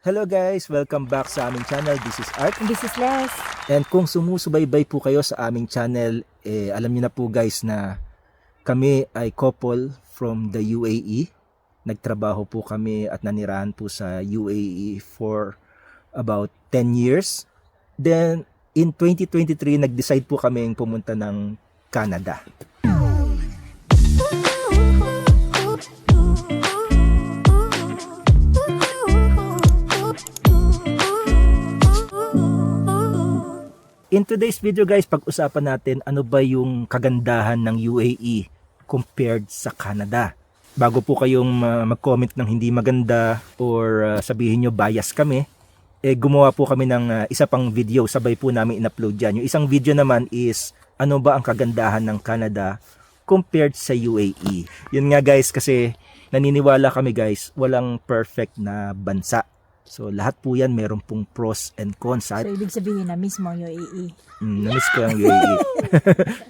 Hello guys! Welcome back sa aming channel. This is Art. And this is Les. And kung sumusubaybay po kayo sa aming channel, alam niyo na po guys na kami ay couple from the UAE. Nagtrabaho po kami at nanirahan po sa UAE for about 10 years. Then in 2023, nag-decide po kami pumunta ng Canada. In today's video guys, pag-usapan natin ano ba yung kagandahan ng UAE compared sa Canada. Bago po kayong mag-comment ng hindi maganda or sabihin nyo bias kami, gumawa po kami ng isa pang video, sabay po namin in-upload dyan. Yung isang video naman is ano ba ang kagandahan ng Canada compared sa UAE. Yun nga guys, kasi naniniwala kami guys, walang perfect na bansa. So lahat po yan meron pong pros and cons. So ibig sabihin na mismo yung UAE. Na-miss ko yung UAE.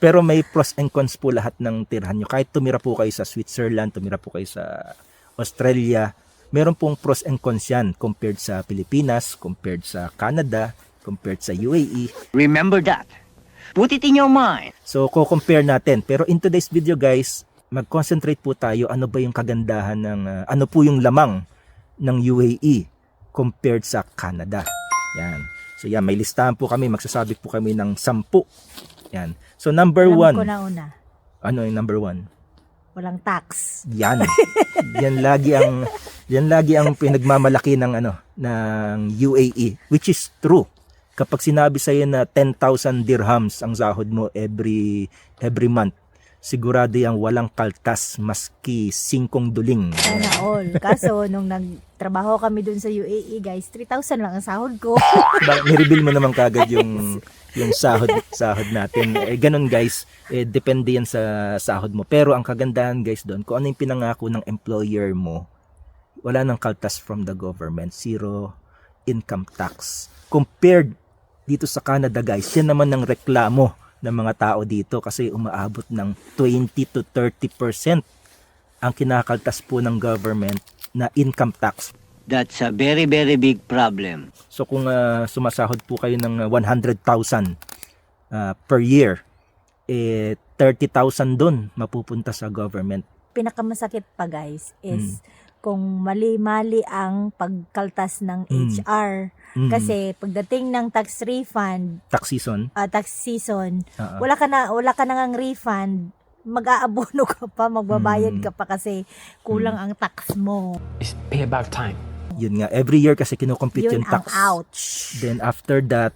Pero may pros and cons po lahat ng tirahan nyo. Kahit tumira po kayo sa Switzerland, tumira po kayo sa Australia, meron pong pros and cons yan compared sa Pilipinas, compared sa Canada, compared sa UAE. Remember that. Put it in your mind. So ko-compare natin. Pero in today's video guys, mag-concentrate po tayo ano ba yung kagandahan ng ano po yung lamang ng UAE compared sa Canada. Yan. So yan, may listahan po kami, magsasabi po kami ng 10. Yan. So number 1. Alam ko na una. Ano yung number 1? Walang tax. Yan. yan lagi ang pinagmamalaki ng ng UAE, which is true. Kapag sinabi sa iyo na 10,000 dirhams ang sahod mo every month, sigurado yang walang kaltas maski 5 duling. Sana all. Kaso nung nagtrabaho kami dun sa UAE guys, 3,000 lang ang sahod ko. Nireveal mo naman kagad yung sahod natin. Ganun guys, depende yan sa sahod mo. Pero ang kagandahan guys doon, kung ano yung pinangako ng employer mo, wala nang kaltas from the government, zero income tax. Compared dito sa Canada guys, yan naman ang reklamo ng mga tao dito kasi umaabot ng 20 to 30% ang kinakaltas po ng government na income tax. That's a very, very big problem. So kung sumasahod po kayo ng 100,000 per year, 30,000 doon mapupunta sa government. Pinakamasakit pa guys is kung mali-mali ang pagkaltas ng HR. Kasi pagdating ng tax refund, Tax season. tax season, wala ka na ngang refund, mag-aabono ka pa, magbabayad ka pa kasi kulang ang tax mo. It's payback time. Yun nga, every year kasi kinukompute Yun yung tax. ang ouch. Then after that,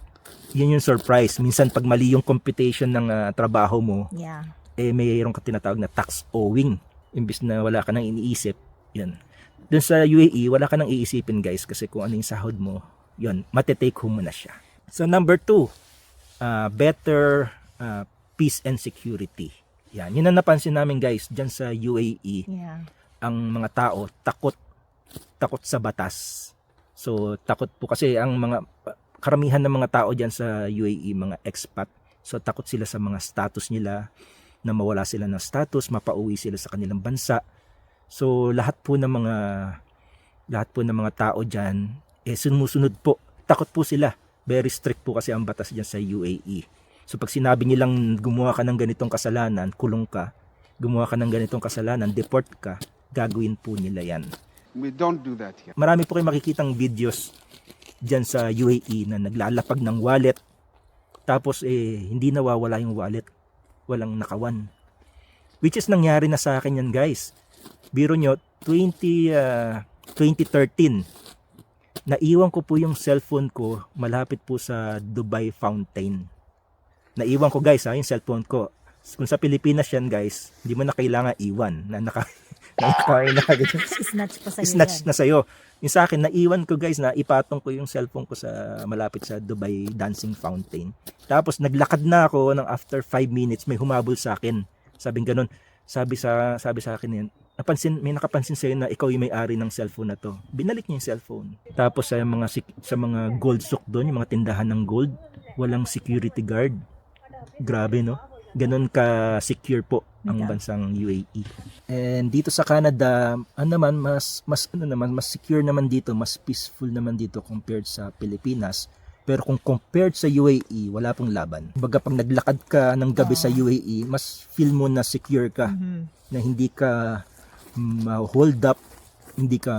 yun yung surprise. Minsan pag mali yung computation ng trabaho mo, Yeah. mayroon ka tinatawag na tax owing. Imbis na wala ka nang iniisip, yun. Dun sa UAE, wala ka nang iisipin guys kasi kung ano yung sahod mo, yun, matitake home mo na siya. So number 2, better peace and security. Yan, yun ang napansin namin guys, dyan sa UAE, Yeah. ang mga tao takot sa batas. So takot po kasi ang mga karamihan ng mga tao dyan sa UAE, mga expat, so takot sila sa mga status nila, na mawala sila ng status, mapauwi sila sa kanilang bansa. So lahat po ng mga tao diyan sumusunod po. Takot po sila. Very strict po kasi ang batas diyan sa UAE. So pag sinabi nilang gumawa ka ng ganitong kasalanan, kulong ka. Gumawa ka ng ganitong kasalanan, deport ka. Gagawin po nila 'yan. We don't do that here. Marami po kayong makikitang videos diyan sa UAE na naglalapag ng wallet. Tapos hindi nawawala yung wallet. Walang nakawan. Which is nangyari na sa akin yan guys. Biro nyo, 2013, naiwan ko po yung cellphone ko malapit po sa Dubai Fountain. Naiwan ko guys yung cellphone ko. Kung sa Pilipinas yan guys, hindi mo na kailangan iwan. Snatch pa sa'yo Snatch yan. na sa'yo. Yung sa akin, naiwan ko guys na ipatong ko yung cellphone ko sa malapit sa Dubai Dancing Fountain. Tapos naglakad na ako ng after 5 minutes, may humabol sa akin. Sabing ganun. Sabi sa akin yan, may nakapansin sa'yo na ikaw yung may-ari ng cellphone na to. Binalik niya yung cellphone. Tapos sa mga gold souk doon, yung mga tindahan ng gold, walang security guard. Grabe no? Ganun ka secure po ang Ikaw. bansang UAE. And dito sa Canada, naman mas secure naman dito, mas peaceful naman dito compared sa Pilipinas. Pero kung compared sa UAE, wala pong laban. Kumbaga pag naglakad ka ng gabi sa UAE, mas feel mo na secure ka, na hindi ka hold up, hindi ka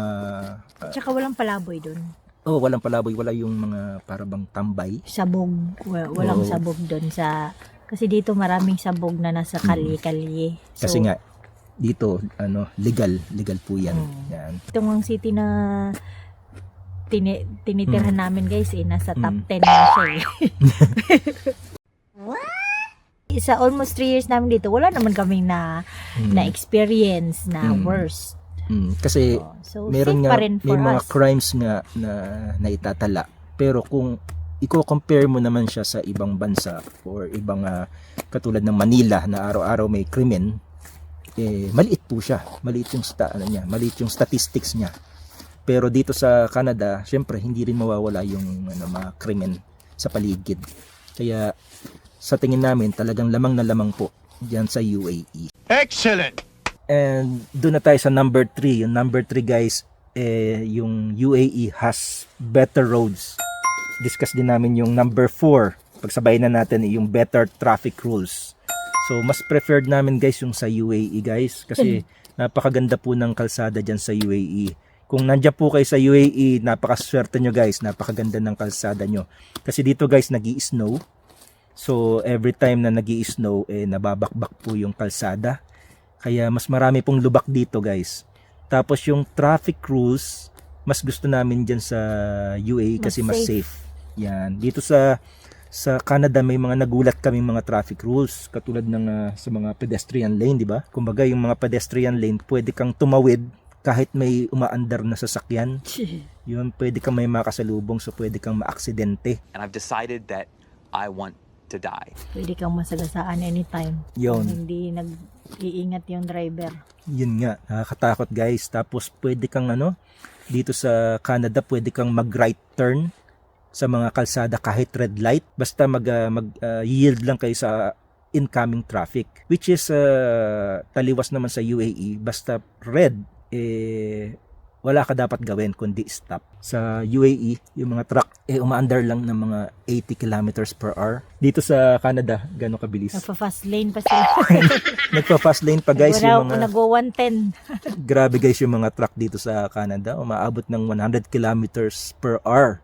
Tsaka walang palaboy dun. walang palaboy, wala yung mga parabang tambay. Sabog. Walang Oo. sabog dun sa... Kasi dito maraming sabog na nasa kalye-kalye. So, Kasi nga dito legal po 'yan. Yan. itong ang city na tinitirhan namin guys nasa top 10 na siya Sa almost 3 years namin dito, wala naman kaming na experience na worse. Kasi So, meron safe nga pa rin may for mga us. crimes nga na itatala. Pero kung i-compare mo naman siya sa ibang bansa or ibang katulad ng Manila na araw-araw may krimen, maliit po siya. Maliit yung maliit yung statistics niya. Pero dito sa Canada, syempre hindi rin mawawala yung mga krimen sa paligid. Kaya sa tingin namin talagang lamang na lamang po diyan sa UAE. Excellent! And doon na tayo sa number 3. Yung number 3 guys, yung UAE has better roads. Discuss din namin yung number 4. Pagsabay na natin yung better traffic rules. So mas preferred namin guys yung sa UAE guys. Kasi napakaganda po ng kalsada dyan sa UAE. Kung nandiyan po kayo sa UAE, napakaswerte nyo guys. Napakaganda ng kalsada nyo. Kasi dito guys, nag-i-snow. So every time na nag-i-snow, nababakbak po yung kalsada. Kaya mas marami pong lubak dito guys. Tapos yung traffic rules, mas gusto namin dyan sa UAE kasi mas safe. Yan. Dito sa Canada may mga nagulat kaming mga traffic rules katulad ng sa mga pedestrian lane, di ba? Kumbaga yung mga pedestrian lane, pwede kang tumawid kahit may umaandar na sasakyan. Yun, pwede kang may makasalubong, so pwede kang maaksidente. And I've decided that I want to die. Pwede kang masagasaan anytime. Yun. Kung hindi nag-iingat yung driver. Yun nga, nakakatakot guys. Tapos pwede kang dito sa Canada, pwede kang mag-right turn sa mga kalsada kahit red light. Basta yield lang kayo sa incoming traffic. Which is taliwas naman sa UAE. Basta red, wala ka dapat gawin kundi stop. Sa UAE, yung mga truck, umaandar lang ng mga 80 kilometers per hour. Dito sa Canada, gano'ng kabilis? Nagpa-fast lane pa sila. Nagpa-fast lane pa guys yung mga... Nag-110. Grabe guys yung mga truck dito sa Canada. Umaabot ng 100 kilometers per hour.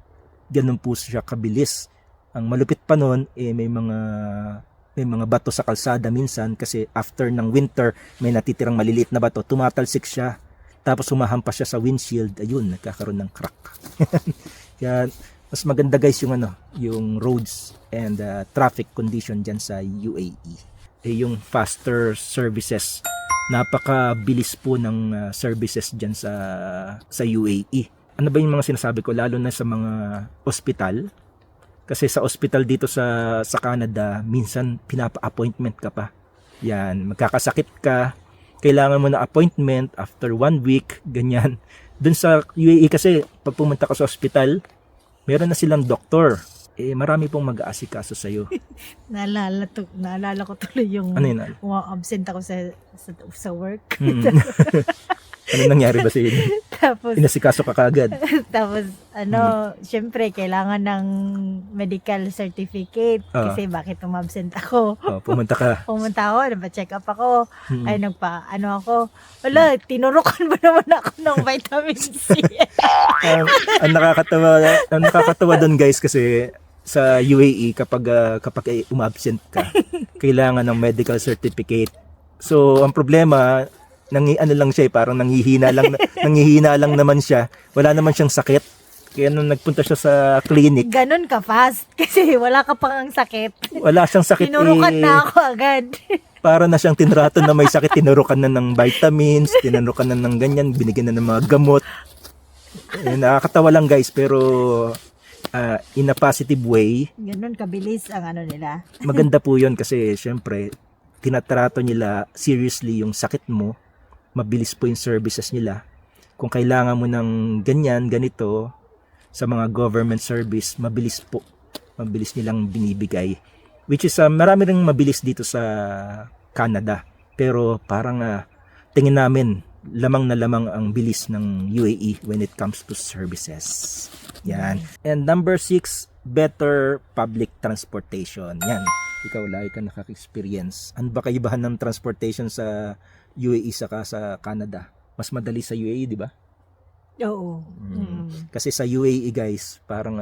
Ganun po siya kabilis. Ang malupit pa nun, may mga bato sa kalsada minsan kasi after ng winter, may natitirang maliliit na bato. Tumatalsik siya. Tapos humahampas siya sa windshield. Ayun, nagkakaroon ng crack. Kaya mas maganda guys yung roads and traffic condition dyan sa UAE. Yung faster services. Napakabilis po ng services dyan sa UAE. Ano ba yung mga sinasabi ko, lalo na sa mga ospital? Kasi sa ospital dito sa Canada, minsan pinapa-appointment ka pa. Yan, magkakasakit ka, kailangan mo na appointment after 1 week, ganyan. Dun sa UAE kasi, pag pumunta ka sa ospital, meron na silang doktor. Marami pong mag-aasikaso sa'yo. Naalala ko tuloy yung Ano yun? absent ako sa work. Ano nangyari ba sa inyo? Tapos Inasikaso ka kagad. Tapos, syempre, kailangan ng medical certificate. Kasi bakit umabsent ako? Pumunta ka. Pumunta ako, nagpa-check up ako. Ay, ako. Wala, tinurukan ba naman ako ng vitamin C? Ang nakakatawa doon guys kasi sa UAE kapag umabsent ka, kailangan ng medical certificate. So, ang problema, lang siya parang nanghihina lang naman siya. Wala naman siyang sakit. Kaya nung nagpunta siya sa clinic, Ganon ka fast kasi wala ka pang ang sakit. wala siyang sakit. Tinurukan na ako agad. Para na siyang tinrato na may sakit, tinurukan na ng vitamins, tinurukan na ng ganyan, binigyan na ng mga gamot. Nakakatawa lang guys, pero in a positive way, Ganon kabilis ang nila. maganda po yun kasi syempre, tinatrato nila seriously yung sakit mo. Mabilis po yung services nila. Kung kailangan mo ng ganito, sa mga government service, mabilis po. Mabilis nilang binibigay. Which is, marami ring mabilis dito sa Canada. Pero parang tingin namin lamang na lamang ang bilis ng UAE when it comes to services. Yan. And number 6, better public transportation. Yan. Ikaw, lagi ka nakaka-experience. Ano ba kaibahan ng transportation sa UAE saka sa Canada? Mas madali sa UAE, di ba? Oo. Kasi sa UAE, guys, parang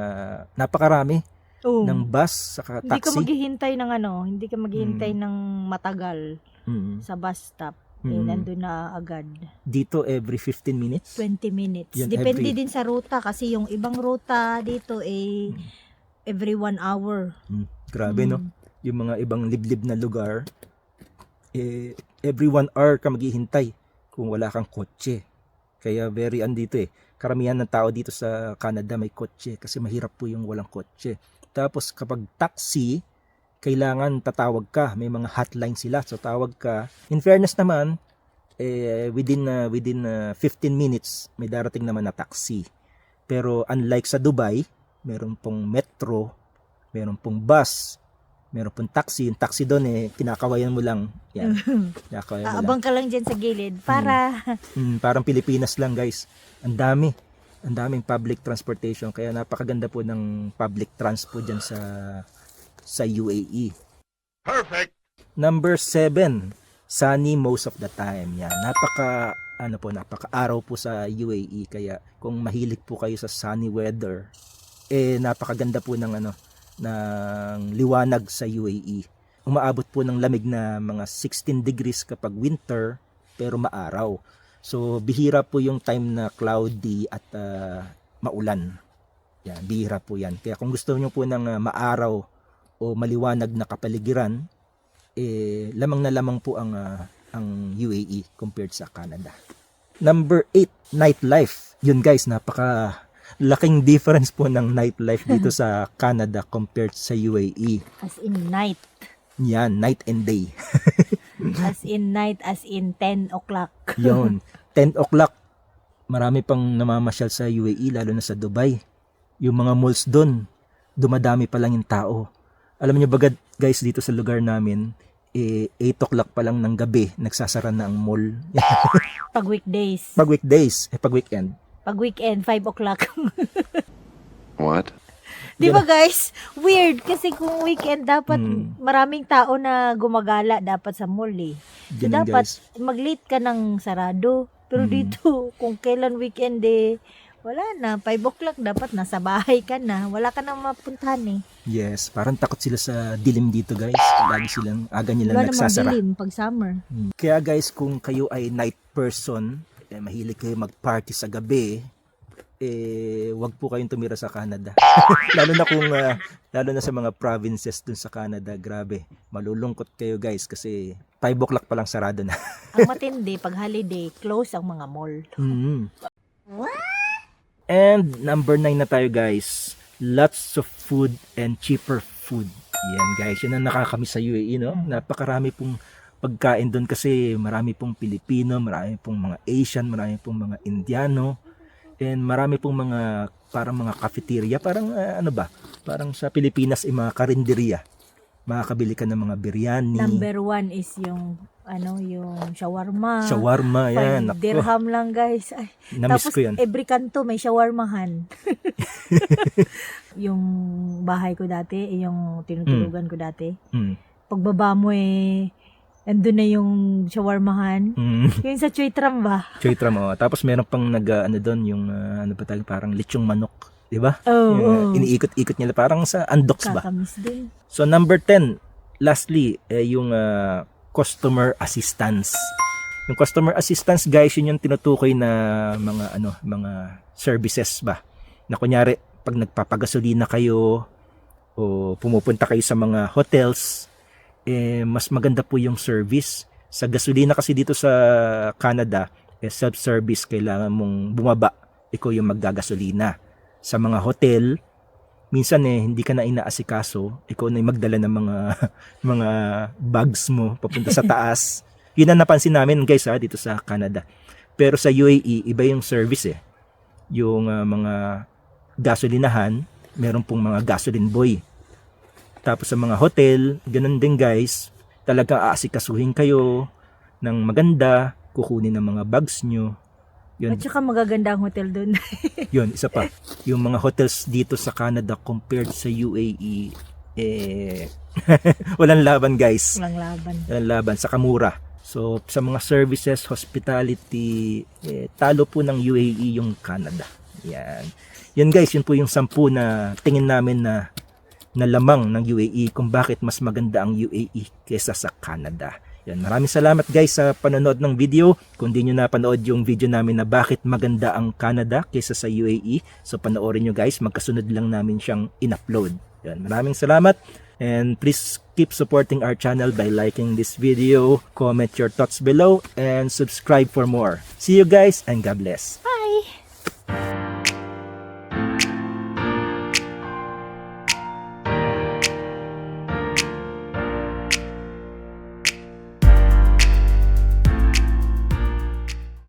napakarami Oo. ng bus saka Hindi ka taxi. maghihintay ng hindi ka maghihintay ng matagal Mm. sa bus stop. Mm. Nandun na agad. Dito every 15 minutes. 20 minutes. Yan, Depende every- din sa ruta kasi yung ibang ruta dito every 1 hour. Grabe, no? Yung mga ibang liblib na lugar, every 1 hour ka maghihintay kung wala kang kotse. Kaya very andito karamihan ng tao dito sa Canada may kotse kasi mahirap po yung walang kotse. Tapos kapag taxi, kailangan tatawag ka. May mga hotline sila. So tawag ka. In fairness naman, within 15 minutes, may darating naman na taxi. Pero unlike sa Dubai, meron pong metro, meron pong bus, meron pong taxi. Yung taxi doon kinakawayan mo lang. Yan. Kinakawayan mo lang. Abang ka lang dyan sa gilid para Parang Pilipinas lang, guys. Ang daming public transportation, kaya napakaganda po ng public transport dyan sa UAE. Perfect. Number 7, sunny most of the time. Yan, napaka-araw po sa UAE, kaya kung mahilig po kayo sa sunny weather, napakaganda po ng liwanag sa UAE. Umaabot po ng lamig na mga 16 degrees kapag winter, pero maaraw. So, bihira po yung time na cloudy at maulan. Yan, bihira po yan. Kaya kung gusto niyo po ng maaraw o maliwanag na kapaligiran, lamang na lamang po ang UAE compared sa Canada. Number 8, nightlife. Yun guys, napaka laking difference po ng nightlife dito sa Canada compared sa UAE. as in night. Yan, night and day. As in night, as in 10 o'clock. Yun, 10 o'clock, marami pang namamasyal sa UAE, lalo na sa Dubai. Yung mga malls doon, dumadami pa lang yung tao. Alam niyo ba guys, dito sa lugar namin, 8 o'clock pa lang ng gabi, nagsasara na ang mall. Pag weekdays. Pag weekdays, pag weekend. Pag weekend, 5 o'clock. What? Di ba guys? Weird. Kasi kung weekend, dapat Hmm. maraming tao na gumagala dapat sa mall So, Ganun, dapat guys. mag-late ka ng sarado. Pero dito, kung kailan weekend wala na. 5 o'clock dapat nasa bahay ka na. Wala ka na mapuntahan Yes, parang takot sila sa dilim dito guys. Lagi silang aga Wala nila namang nagsasara. dilim pag summer. Kaya guys, kung kayo ay night person, mahilig kayo mag-party sa gabi, wag po kayong tumira sa Canada. lalo na sa mga provinces dun sa Canada, grabe. Malulungkot kayo guys kasi 5 o'clock pa lang sarado na. Ang matindi, pag holiday, close ang mga mall. And number 9 na tayo guys. Lots of food and cheaper food. Yan guys, yun ang nakakamiss sa UAE, no? Napakarami pong pagkain doon kasi marami pong Pilipino, marami pong mga Asian, marami pong mga Indiano, and marami pong mga parang mga cafeteria, parang parang sa Pilipinas mga karinderya. Makakabili ka ng mga biryani, Number 1 is yung yung shawarma. shawarma, yan. 5 dirham lang guys. Ay, Namiss tapos ko yan. every kanto may shawarmahan. Yung bahay ko dati, yung tinutulugan ko dati. Mm. Pagbaba mo andun na yung shawarmahan. Yung sa Choy Tram ba? Choy Tram, oh. Tapos meron pang doon yung parang lechong manok, 'di ba? Oo. Iniikot-ikot nila parang sa Andox ba. Kakamiss din. So number 10, lastly, yung customer assistance. Yung customer assistance guys, yun yung tinutukoy na mga services ba. Na kunyari pag nagpapagasolina kayo o pumupunta kayo sa mga hotels, mas maganda po yung service. Sa gasolina kasi dito sa Canada, self-service, kailangan mong bumaba, ikaw yung maggagasolina. Sa mga hotel, minsan hindi ka na inaasikaso, ikaw na yung magdala ng mga bags mo papunta sa taas. Yun ang napansin namin guys dito sa Canada. Pero sa UAE, iba yung service Yung mga gasolinahan, meron pong mga gasoline boy. Tapos sa mga hotel, ganun din guys, talagang aasikasuhin kayo, ng maganda, kukunin ng mga bags nyo. Yun, At saka magaganda ang hotel doon. yun, isa pa. Yung mga hotels dito sa Canada compared sa UAE, walang laban guys. Walang laban. Walang laban, sa kamura. So, sa mga services, hospitality, talo po ng UAE yung Canada. Yan. Yan guys, yun po yung 10 na tingin namin na lamang ng UAE kung bakit mas maganda ang UAE kaysa sa Canada. Yan, maraming salamat guys sa panonood ng video. Kung di nyo napanood yung video namin na bakit maganda ang Canada kaysa sa UAE, so panoorin nyo guys, magkasunod lang namin siyang in-upload. Yan, maraming salamat. And please keep supporting our channel by liking this video, comment your thoughts below, and subscribe for more. See you guys and God bless.